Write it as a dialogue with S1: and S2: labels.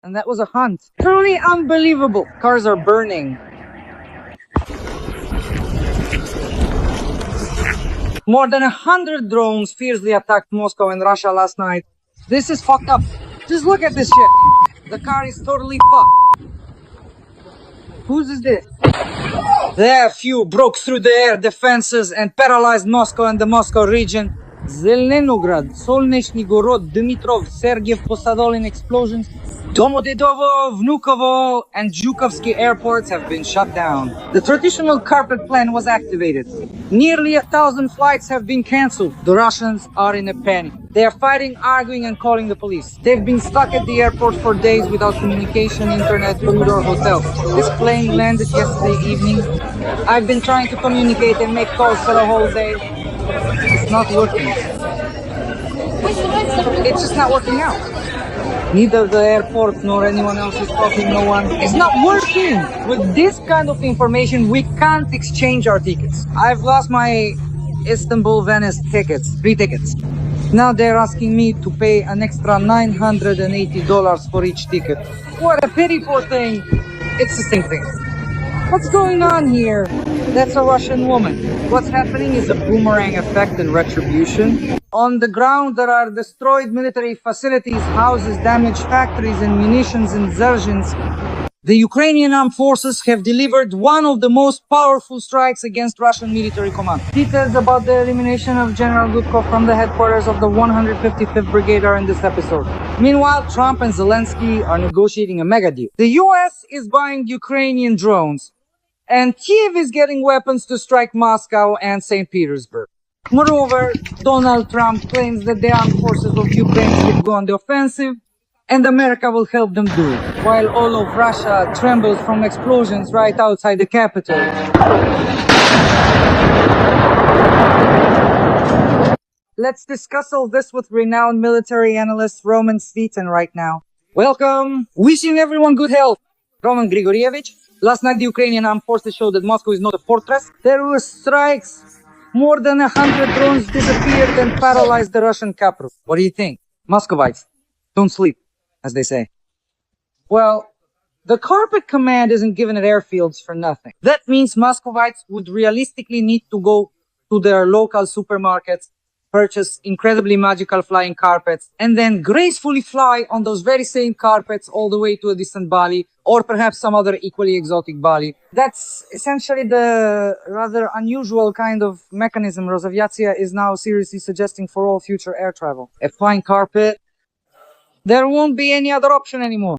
S1: And that was a hunt. Truly unbelievable. Cars are burning. More than 100 drones fiercely attacked Moscow and Russia last night. This is fucked up. Just look at this shit. The car is totally fucked. Whose is this? There, few broke through the air defenses and paralyzed Moscow and the Moscow region. Zelenograd, Solnechny Gorod, Dmitrov, Sergev, Posadolin explosions. Domodedovo, Vnukovo, and Zhukovsky airports have been shut down. The traditional carpet plan was activated. Nearly 1,000 flights have been cancelled. The Russians are in a panic. They are fighting, arguing, and calling the police. They've been stuck at the airport for days without communication, internet, food, or hotels. This plane landed yesterday evening. I've been trying to communicate and make calls for the whole day. It's not working. It's just not working out. Neither the airport nor anyone else is talking, no one. It's not working! With this kind of information, we can't exchange our tickets. I've lost my Istanbul-Venice tickets, 3 tickets. Now they're asking me to pay an extra $980 for each ticket. What a pity, poor thing. It's the same thing. What's going on here? That's a Russian woman. What's happening is a boomerang effect and retribution. On the ground, there are destroyed military facilities, houses, damaged factories, and munitions in Zerzhinsk. The Ukrainian armed forces have delivered one of the most powerful strikes against Russian military command. Details about the elimination of General Gudkov from the headquarters of the 155th Brigade are in this episode. Meanwhile, Trump and Zelensky are negotiating a mega deal. The US is buying Ukrainian drones, and Kiev is getting weapons to strike Moscow and St. Petersburg. Moreover, Donald Trump claims that the armed forces of Ukraine should go on the offensive, and America will help them do it, while all of Russia trembles from explosions right outside the capital. Let's discuss all this with renowned military analyst Roman Svitin right now. Welcome! Wishing everyone good health! Roman Grigorievich. Last night, the Ukrainian armed forces showed that Moscow is not a fortress. There were strikes. More than 100 drones disappeared and paralyzed the Russian capital. What do you think? Muscovites, don't sleep, as they say. Well, the carpet command isn't given at airfields for nothing. That means Muscovites would realistically need to go to their local supermarkets, purchase incredibly magical flying carpets, and then gracefully fly on those very same carpets all the way to a distant Bali, or perhaps some other equally exotic Bali. That's essentially the rather unusual kind of mechanism Rosaviatia is now seriously suggesting for all future air travel. A flying carpet. There won't be any other option anymore.